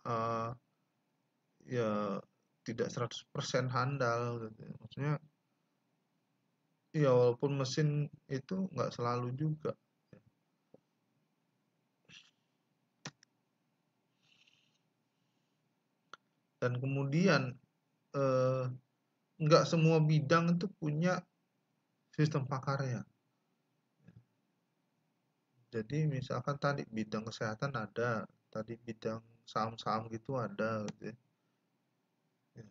ya tidak 100% handal gitu ya. Maksudnya ya walaupun mesin itu nggak selalu juga. Dan kemudian nggak semua bidang itu punya sistem pakarnya. Jadi misalkan tadi bidang kesehatan ada, tadi bidang saham-saham gitu ada gitu ya. Ya,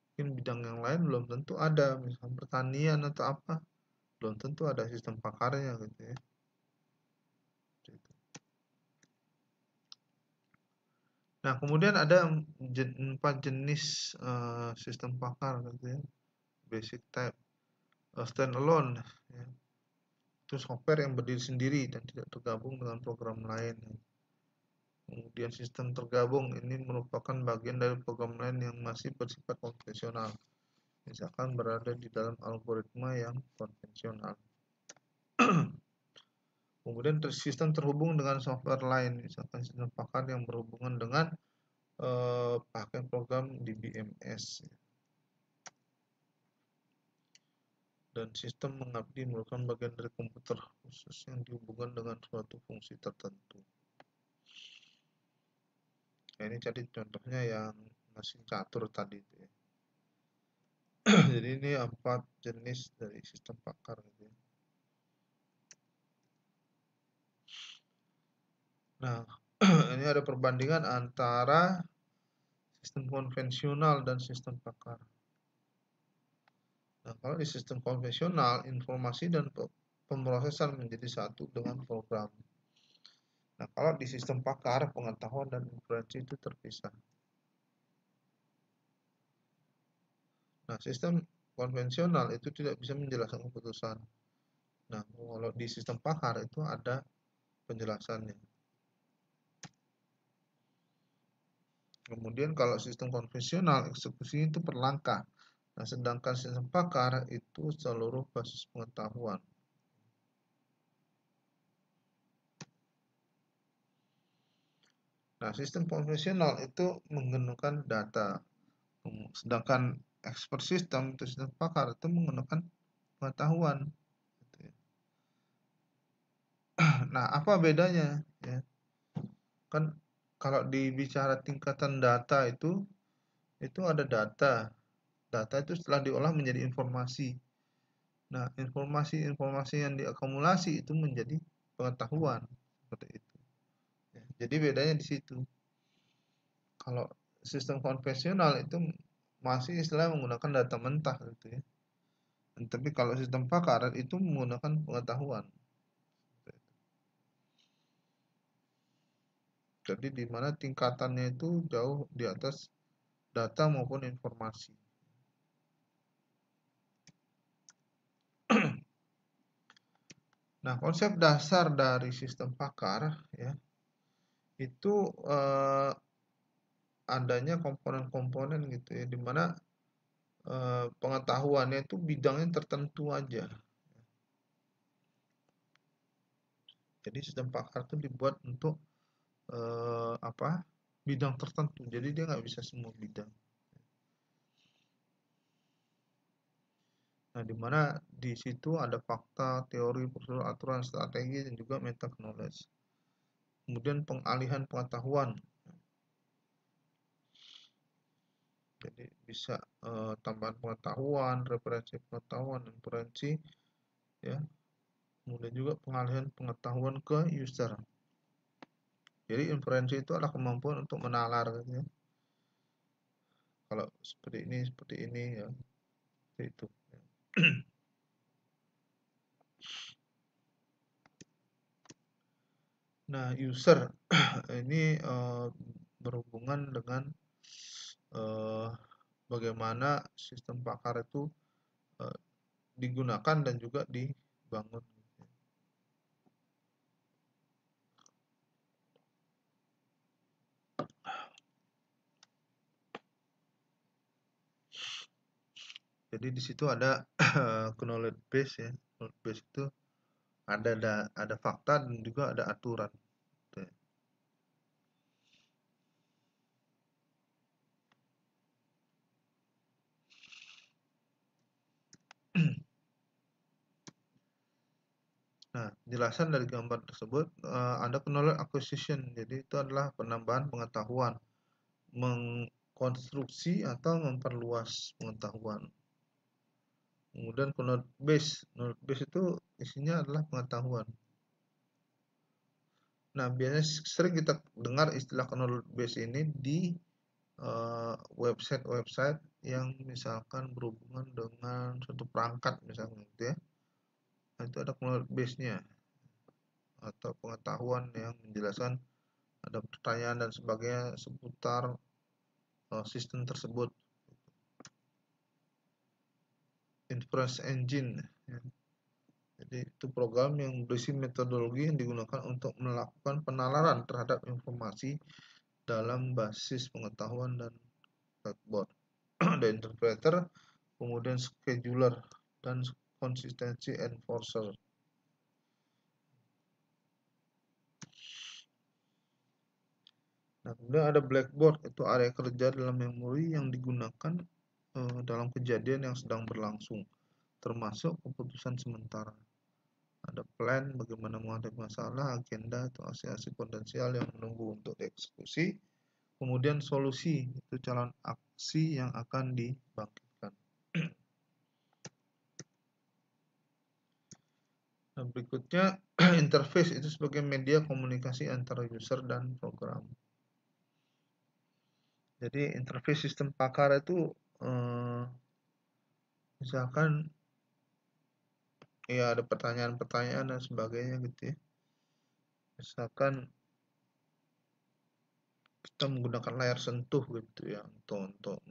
mungkin bidang yang lain belum tentu ada, misalkan pertanian atau apa, belum tentu ada sistem pakarnya gitu ya. Gitu. Nah, kemudian ada 4 jenis sistem pakar gitu ya. Basic type, standalone ya. Itu software yang berdiri sendiri dan tidak tergabung dengan program lain. Kemudian sistem tergabung ini merupakan bagian dari program lain yang masih bersifat konvensional. Misalkan berada di dalam algoritma yang konvensional. Kemudian sistem terhubung dengan software lain, misalkan sistem pakar yang berhubungan dengan pakai program di BMS. Dan sistem mengabdi merupakan bagian dari komputer khusus yang dihubungkan dengan suatu fungsi tertentu. Nah, ini jadi contohnya yang mesin catur tadi itu ya. Jadi ini 4 jenis dari sistem pakar gitu ya. Nah, ini ada perbandingan antara sistem konvensional dan sistem pakar. Nah, kalau di sistem konvensional, informasi dan pemrosesan menjadi satu dengan program. Nah, kalau di sistem pakar, pengetahuan dan inferensi itu terpisah. Nah, sistem konvensional itu tidak bisa menjelaskan keputusan. Nah, kalau di sistem pakar itu ada penjelasannya. Kemudian kalau sistem konvensional, eksekusinya itu per langkah. Nah, sedangkan sistem pakar itu seluruh basis pengetahuan. Nah, sistem konvensional itu menggunakan data. Sedangkan expert system atau sistem pakar itu menggunakan pengetahuan. Nah, apa bedanya? Ya, kan kalau dibicara tingkatan data itu ada data. Data itu setelah diolah menjadi informasi. Nah, informasi-informasi yang diakumulasi itu menjadi pengetahuan seperti itu. Ya, jadi bedanya di situ. Kalau sistem konvensional itu masih istilah menggunakan data mentah gitu ya. Tapi kalau sistem pakar itu menggunakan pengetahuan. Jadi di mana tingkatannya itu jauh di atas data maupun informasi. Nah, konsep dasar dari sistem pakar ya itu adanya komponen-komponen gitu ya, di mana pengetahuannya itu bidangnya tertentu aja. Jadi sistem pakar itu dibuat untuk apa? Bidang tertentu. Jadi dia nggak bisa semua bidang. Nah, di mana di situ ada fakta, teori, prosedur, aturan, strategi, dan juga meta knowledge. Kemudian pengalihan pengetahuan. Jadi bisa tambahan pengetahuan, referensi pengetahuan, inferensi, ya. Kemudian juga pengalihan pengetahuan ke user. Jadi inferensi itu adalah kemampuan untuk menalar, gitu ya. Kalau seperti ini ya, seperti itu. Nah, user ini berhubungan dengan bagaimana sistem pakar itu digunakan dan juga dibangun. Jadi di situ ada knowledge base ya. Knowledge base itu ada fakta dan juga ada aturan. Nah, penjelasan dari gambar tersebut ada knowledge acquisition. Jadi itu adalah penambahan pengetahuan, mengkonstruksi atau memperluas pengetahuan. Kemudian knowledge base itu isinya adalah pengetahuan. Nah, biasanya sering kita dengar istilah knowledge base ini di website-website yang misalkan berhubungan dengan suatu perangkat misalnya gitu ya. Nah, itu ada knowledge base-nya atau pengetahuan yang menjelaskan ada pertanyaan dan sebagainya seputar sistem tersebut. Inference engine ya. Jadi itu program yang berisi metodologi yang digunakan untuk melakukan penalaran terhadap informasi dalam basis pengetahuan dan blackboard. Ada interpreter, kemudian scheduler, dan consistency enforcer. Nah, kemudian ada blackboard, itu area kerja dalam memori yang digunakan dalam kejadian yang sedang berlangsung, termasuk keputusan sementara. Ada plan bagaimana menghadapi masalah, agenda atau aksi-aksi potensial yang menunggu untuk dieksekusi. Kemudian solusi, itu jalan aksi yang akan dibangkitkan. Nah, berikutnya interface itu sebagai media komunikasi antara user dan program. Jadi interface sistem pakar itu misalkan ya ada pertanyaan-pertanyaan dan sebagainya gitu ya. Misalkan kita menggunakan layar sentuh gitu ya untuk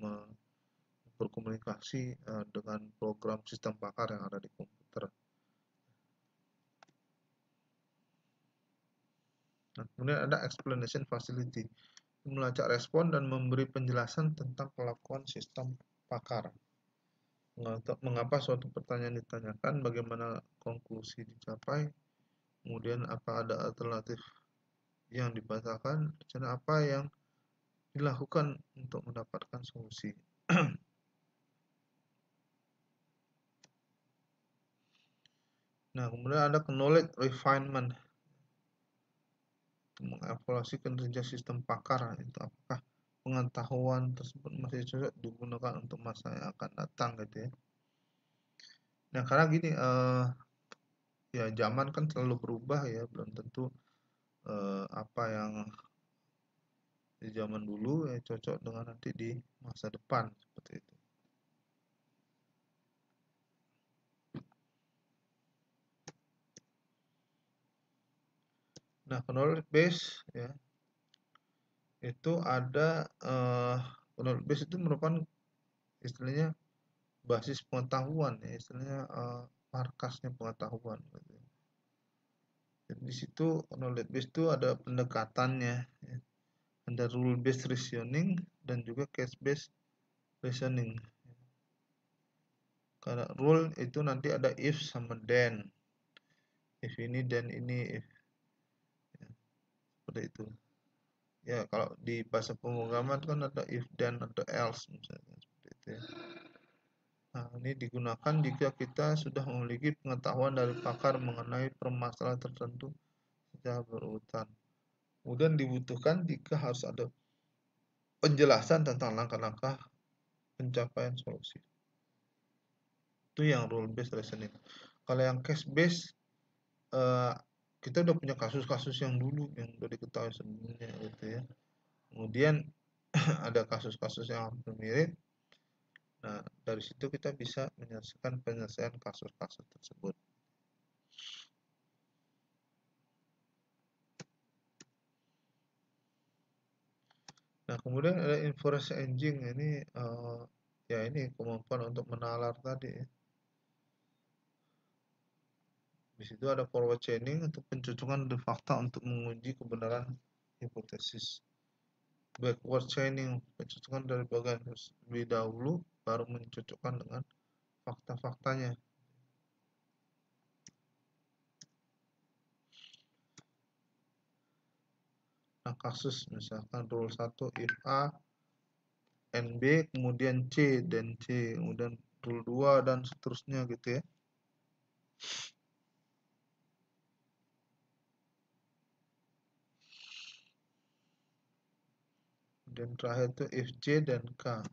berkomunikasi dengan program sistem pakar yang ada di komputer. Nah, kemudian ada explanation facility, melacak respon dan memberi penjelasan tentang kelakuan sistem pakar. Mengapa suatu pertanyaan ditanyakan, bagaimana konklusi dicapai, kemudian apa ada alternatif yang dibatalkan, dan apa yang dilakukan untuk mendapatkan solusi. Nah, kemudian ada knowledge refinement, mengevaluasi kinerja sistem pakar, itu apakah pengetahuan tersebut masih cocok digunakan untuk masa yang akan datang gitu ya. Nah, karena gini, ya zaman kan selalu berubah ya, belum tentu apa yang di zaman dulu ya cocok dengan nanti di masa depan seperti itu. Nah, knowledge base ya itu ada knowledge base itu merupakan istilahnya basis pengetahuan ya, istilahnya markasnya pengetahuan gitu. Jadi di situ knowledge base itu ada pendekatannya ya. Ada rule based reasoning dan juga case based reasoning. Karena rule itu nanti ada if sama then. If ini dan ini if. Ya, seperti itu. Ya, kalau di bahasa pemrograman kan ada if then atau else misalnya seperti itu ya. Nah, ini digunakan jika kita sudah memiliki pengetahuan dari pakar mengenai permasalahan tertentu secara berurutan. Kemudian dibutuhkan jika harus ada penjelasan tentang langkah-langkah pencapaian solusi. Itu yang rule based reasoning. Kalau yang case based kita udah punya kasus-kasus yang dulu yang udah diketahui sebelumnya gitu ya. Kemudian ada kasus-kasus yang hampir mirip. Nah, dari situ kita bisa menyelesaikan penyelesaian kasus-kasus tersebut. Nah, kemudian ada inference engine ini ya ini kemampuan untuk menalar tadi ya. Di situ ada forward chaining untuk pencocokan dari fakta untuk menguji kebenaran hipotesis. Backward chaining, pencocokan dari bagian lebih dahulu baru mencocokkan dengan fakta-faktanya. Nah, kasus misalkan rule 1 if A and B kemudian C dan C, kemudian rule 2 dan seterusnya gitu ya. Dan terakhir itu if J dan K.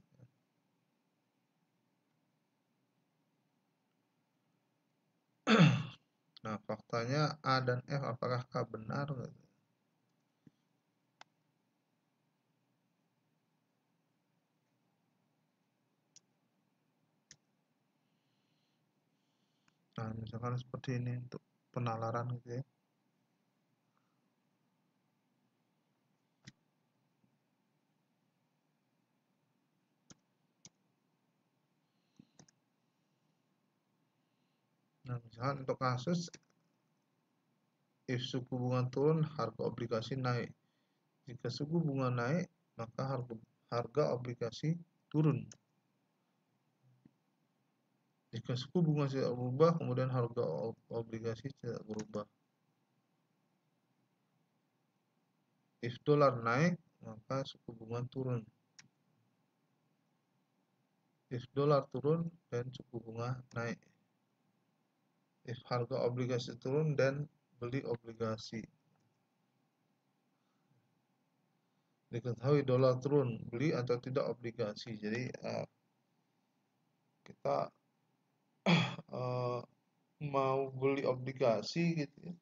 Nah, faktanya A dan F apakah K benar? Nah, misalkan seperti ini untuk penalaran gitu ya. Nah, misalkan untuk kasus if suku bunga turun, harga obligasi naik. Jika suku bunga naik, maka harga obligasi turun. Jika suku bunga tidak berubah, kemudian harga obligasi tidak berubah. If dolar naik, maka suku bunga turun. If dolar turun, dan suku bunga naik. If harga obligasi turun, dan beli obligasi. Diketahui dolar turun, beli atau tidak obligasi. Jadi kita mau beli obligasi gitu ya.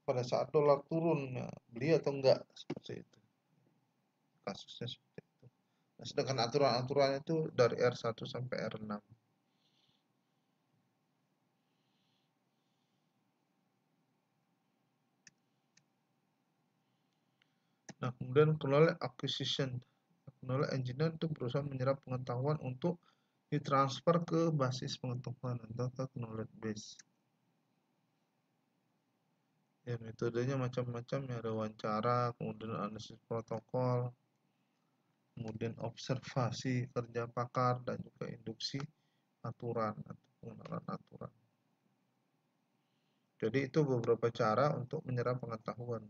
Pada saat dolar turun, nah, beli atau enggak seperti itu. Kasusnya seperti itu. Nah, sedangkan aturan-aturannya itu dari R1 sampai R6. Nah, kemudian knowledge acquisition. Knowledge engineer itu berusaha menyerap pengetahuan untuk ditransfer ke basis pengetahuan atau ke knowledge base. Ya, metodenya macam-macam ya, ada wawancara, kemudian analisis protokol, kemudian observasi kerja pakar, dan juga induksi aturan atau pengenalan aturan. Jadi itu beberapa cara untuk menyerap pengetahuan.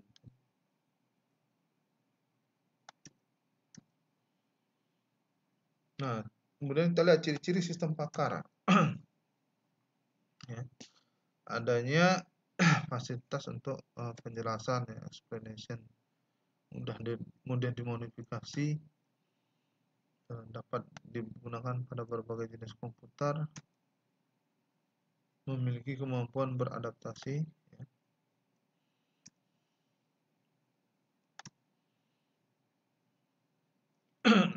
Nah, kemudian kita lihat ciri-ciri sistem pakar. Ya, adanya fasilitas untuk penjelasan ya, explanation, mudah dimodifikasi, dapat digunakan pada berbagai jenis komputer, memiliki kemampuan beradaptasi ya.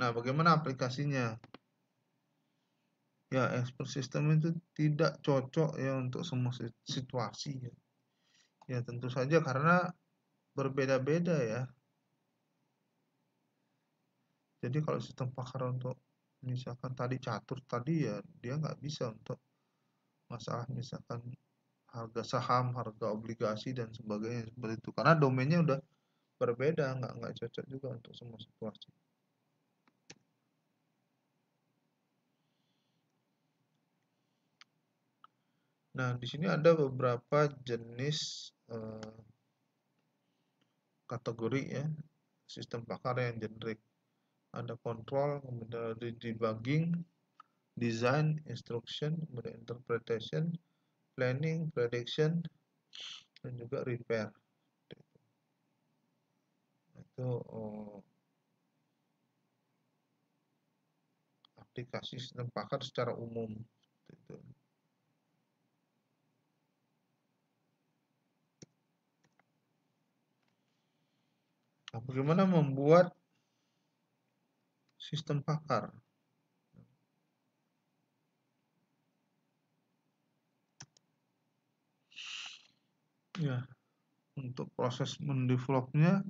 Nah, bagaimana aplikasinya? Ya, expert system itu tidak cocok ya untuk semua situasi ya. Ya, tentu saja karena berbeda-beda ya. Jadi kalau sistem pakar untuk misalkan tadi catur tadi ya, dia nggak bisa untuk masalah misalkan harga saham, harga obligasi dan sebagainya seperti itu. Karena domainnya udah berbeda, nggak cocok juga untuk semua situasi. Nah, di sini ada beberapa jenis kategori ya sistem pakar yang generik. Ada control, kemudian ada debugging, design, instruction, kemudian interpretation, planning, prediction, dan juga repair. Itu aplikasi sistem pakar secara umum. Itu. Nah, bagaimana membuat sistem pakar? Ya, untuk proses mendevelopnya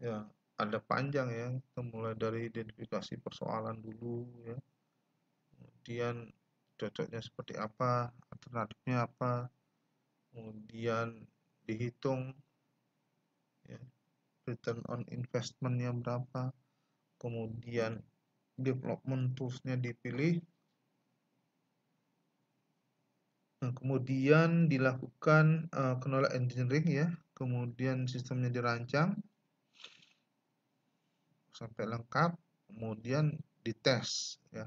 ya ada panjang ya. Kita mulai dari identifikasi persoalan dulu ya. Kemudian cocoknya seperti apa, alternatifnya apa, kemudian dihitung ya, return on investmentnya berapa, kemudian development toolsnya dipilih, nah, kemudian dilakukan knowledge engineering ya, kemudian sistemnya dirancang sampai lengkap, kemudian dites ya.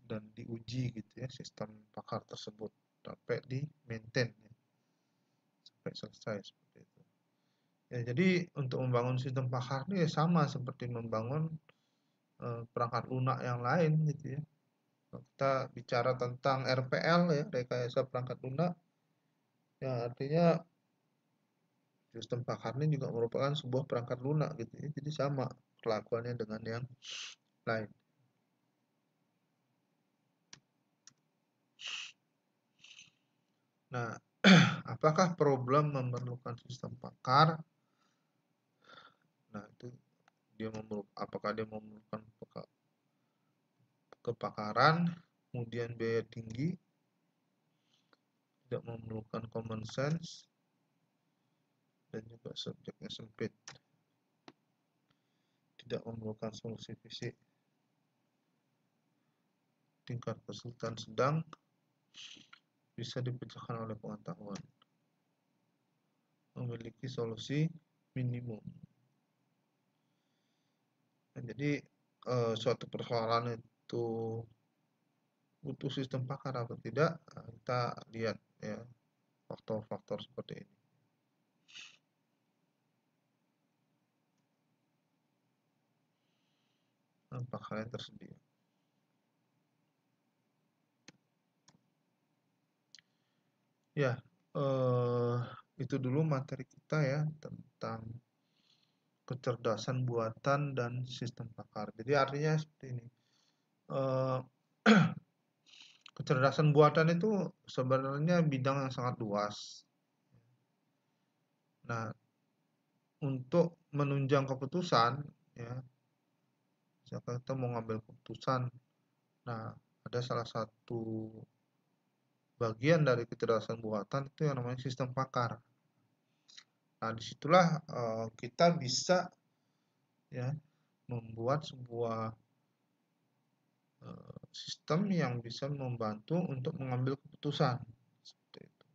dan diuji gitu ya sistem pakar tersebut sampai di maintain ya, sampai selesai seperti itu. Ya, jadi untuk membangun sistem pakar ini ya sama seperti membangun perangkat lunak yang lain gitu ya. Kalau kita bicara tentang RPL ya, rekayasa perangkat lunak, ya artinya sistem pakar ini juga merupakan sebuah perangkat lunak gitu ya. Jadi sama perlakuannya dengan yang lain. Nah, apakah problem memerlukan sistem pakar? Nah, itu apakah dia memerlukan kepakaran, kemudian biaya tinggi, tidak memerlukan common sense, dan juga subjeknya sempit, tidak memerlukan solusi fisik, tingkat kesulitan sedang, bisa dipecahkan oleh pengetahuan, memiliki solusi minimum. Nah, jadi suatu persoalan itu butuh sistem pakar atau tidak, kita lihat ya faktor-faktor seperti ini. Pakar yang tersedia. Ya, itu dulu materi kita ya tentang kecerdasan buatan dan sistem pakar. Jadi artinya seperti ini. Kecerdasan buatan itu sebenarnya bidang yang sangat luas. Nah, untuk menunjang keputusan, ya, misalkan kita mau ngambil keputusan, nah ada salah satu bagian dari kecerdasan buatan itu yang namanya sistem pakar. Nah, disitulah kita bisa ya membuat sebuah sistem yang bisa membantu untuk mengambil keputusan seperti itu.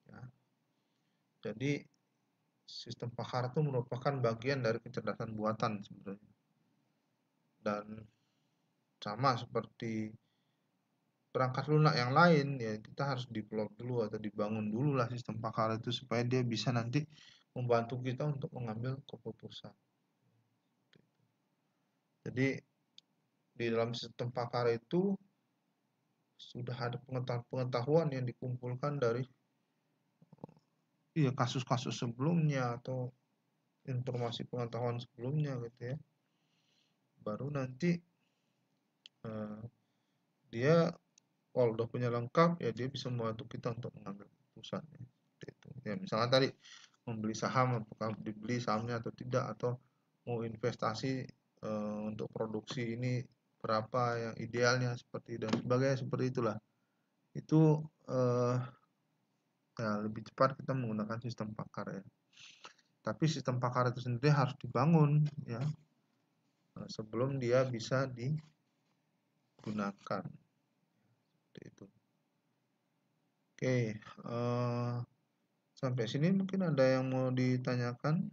Ya. Jadi sistem pakar itu merupakan bagian dari kecerdasan buatan sebenarnya. Dan sama seperti perangkat lunak yang lain ya kita harus develop dulu atau dibangun dulu lah sistem pakar itu supaya dia bisa nanti membantu kita untuk mengambil keputusan. Jadi di dalam sistem pakar itu sudah ada pengetahuan yang dikumpulkan dari ya kasus-kasus sebelumnya atau informasi pengetahuan sebelumnya gitu ya. Baru nanti dia kalau udah punya lengkap ya dia bisa membantu kita untuk mengambil keputusan ya. Itu. Ya misalnya tadi membeli saham apakah dibeli sahamnya atau tidak atau mau investasi untuk produksi ini berapa yang idealnya seperti dan sebagainya seperti itulah. Itu ya lebih cepat kita menggunakan sistem pakar ya. Tapi sistem pakar itu sendiri harus dibangun ya sebelum dia bisa digunakan. Seperti itu. Oke, sampai sini mungkin ada yang mau ditanyakan.